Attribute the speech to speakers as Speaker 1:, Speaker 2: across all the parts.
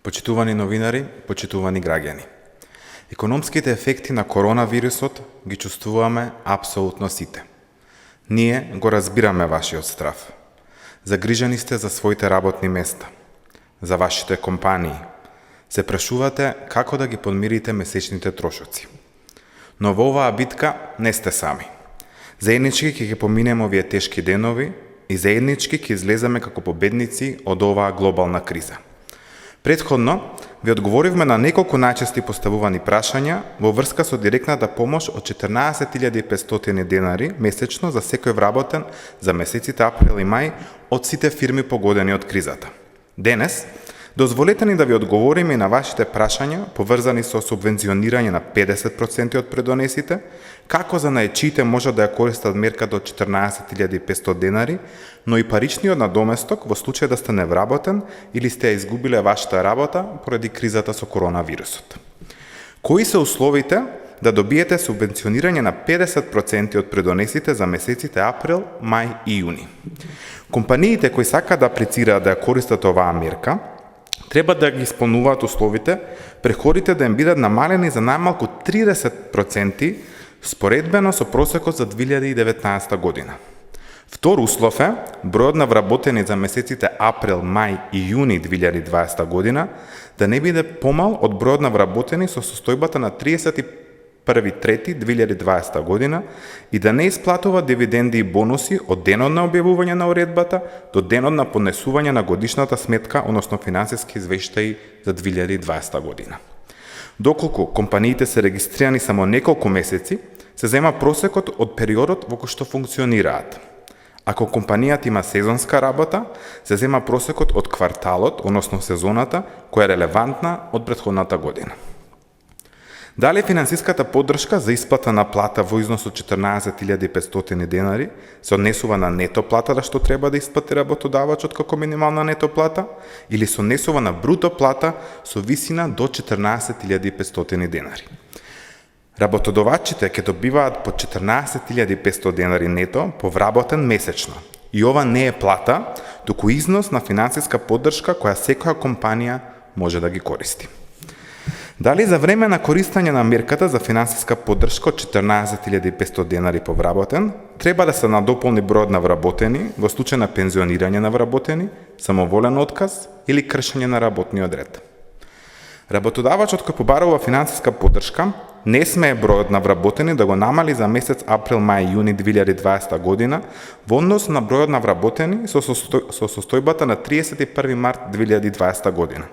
Speaker 1: Почитувани новинари, почитувани граѓани. Економските ефекти на коронавирусот ги чувствуваме апсолутно сите. Ние го разбираме вашиот страв. Загрижени сте за своите работни места, за вашите компании. Се прашувате како да ги подмирите месечните трошоци. Но во оваа битка не сте сами. Заеднички ќе ги поминеме овие тешки денови и заеднички ќе излеземе како победници од оваа глобална криза. Претходно ви одговоривме на неколку најчести поставувани прашања во врска со директната помош од 14.500 денари месечно за секој вработен за месеците април и мај од сите фирми погодени од кризата. Денес, дозволете ни да ви одговориме и на вашите прашања поврзани со субвенционирање на 50% од предонесите, како за наечиите можат да ја користат мерката од 14.500 денари, но и паричниот надоместок во случај да сте невработен или сте ја изгубиле вашата работа поради кризата со коронавирусот. Кои се условите да добиете субвенционирање на 50% од предонесите за месеците април, мај и јуни? Компаниите кои сакаат да аплицираат да ја користат оваа мерка, треба да ги исполнуваат условите, приходите да им бидат намалени за најмалку 30% споредбено со просекот за 2019 година. Втор услов е бројот на вработени за месеците април, мај и јуни 2020 година да не биде помал од бројот на вработени со состојбата на 31.3.2020 година и да не исплатува дивиденди и бонуси од денот на објавување на уредбата до денот на поднесување на годишната сметка, односно финансиски извештаи за 2020 година. Доколку компаниите се регистрирани само неколку месеци, се зема просекот од периодот во кој што функционираат. Ако компанијата има сезонска работа, се зема просекот од кварталот, односно сезоната, која е релевантна од претходната година. Дали финансиската поддршка за исплата на плата во износ од 14.500 денари се однесува на нето плата што треба да исплати работодавачот како минимална нето плата или се однесува на бруто плата со висина до 14.500 денари? Работодавачите ќе добиваат по 14.500 денари нето по вработен месечно. И ова не е плата, туку износ на финансиска поддршка која секоја компанија може да ги користи. Дали за време на користење на мерката за финансиска поддршка од 14.500 денари по вработен, треба да се надополни бројот на вработени во случај на пензионирање на вработени, самоволен отказ или кршење на работниот ред? Работодавачот кој побарува финансиска поддршка не смее бројот на вработени да го намали за месец април, мај и јуни 2020 година во однос на бројот на вработени со состојбата на 31. март 2020 година.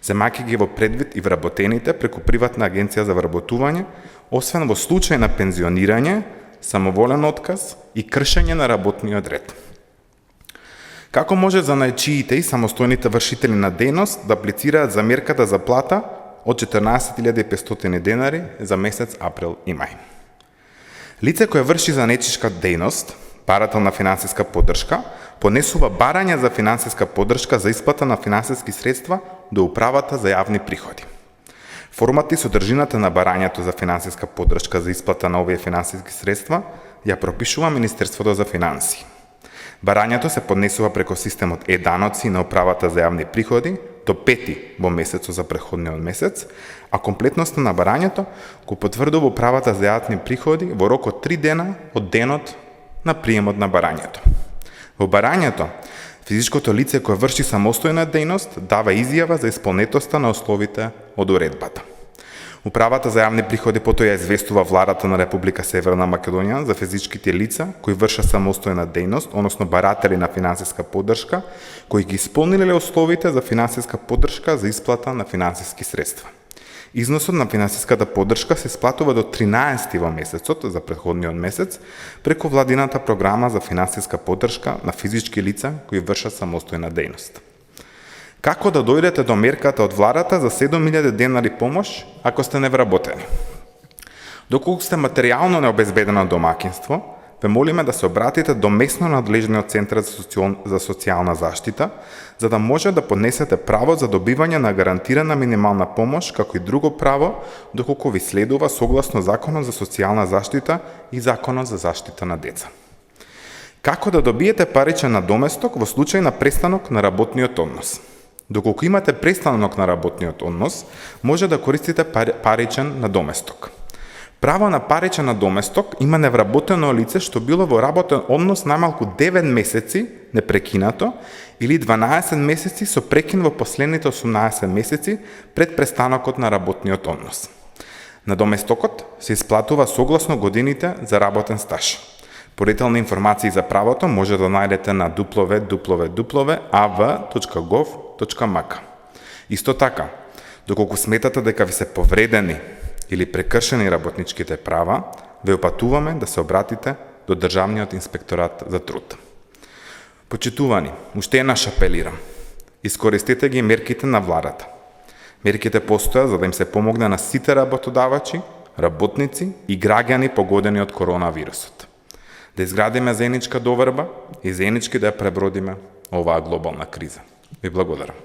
Speaker 1: Земајќи ги во предвид и вработените преку приватна агенција за вработување, освен во случај на пензионирање, самоволен отказ и кршење на работниот ред. Како може занаечиите и самостојните вршители на дејност да аплицираат за мерката за плата од 14.500 денари за месец април и мај? Лице кое врши занечишка дејност, барател на финансиска поддршка, понесува барање за финансиска поддршка за исплата на финансиски средства до Управата за јавни приходи. Формат и содржината на барањето за финансиска поддршка за исплата на овие финансиски средства ја пропишува Министерството за финансии. Барањето се поднесува преко системот е-даноци на Управата за јавни приходи до 5 во месецот за претходниот месец, а комплетноста на барањето го потврдува Управата за јавни приходи во рок од 3 дена од денот на приемот на барањето. Во барањето, физичкото лице кое врши самостојна дејност дава изјава за исполнетоста на условите од уредбата. Управата за јавни приходи потоа ја известува владата на Република Северна Македонија за физичките лица кои вршат самостојна дејност, односно баратели на финансиска поддршка, кои ги исполниле условите за финансиска поддршка за исплата на финансиски средства. Износот на финансиската поддршка се исплатува до 13 во месецот за претходниот месец преку владината програма за финансиска поддршка на физички лица кои вршат самостојна дејност. Како да дојдете до мерката од владата за 7.000 денари помош ако сте невработени? Доколку сте материјално необезбедено домаќинство, ве молиме да се обратите до местно надлежниот центар за социјална заштита, за да може да поднесете право за добивање на гарантирана минимална помош, како и друго право, доколку ви следува согласно Законот за социјална заштита и Законот за заштита на деца. Како да добиете паричен надоместок во случај на престанок на работниот однос? Доколку имате престанок на работниот однос, може да користите паричен надоместок. Право на паричен надоместок има невработено лице што било во работен однос најмалку 9 месеци непрекинато или 12 месеци со прекин во последните 18 месеци пред престанокот на работниот однос. Надоместокот се исплатува согласно годините за работен стаж. Подетелни информации за правото може да најдете на www.av.gov.mk. Исто така, доколку сметате дека ви се повредени или прекршени работничките права, ве опатуваме да се обратите до Државниот инспекторат за труд. Почитувани, уште еднаш апелирам. Искористете ги мерките на владата. Мерките постојат за да им се помогне на сите работодавачи, работници и граѓани погодени од коронавирусот. Да изградиме заедничка доверба и заеднички да ја пребродиме оваа глобална криза. Ви благодарам.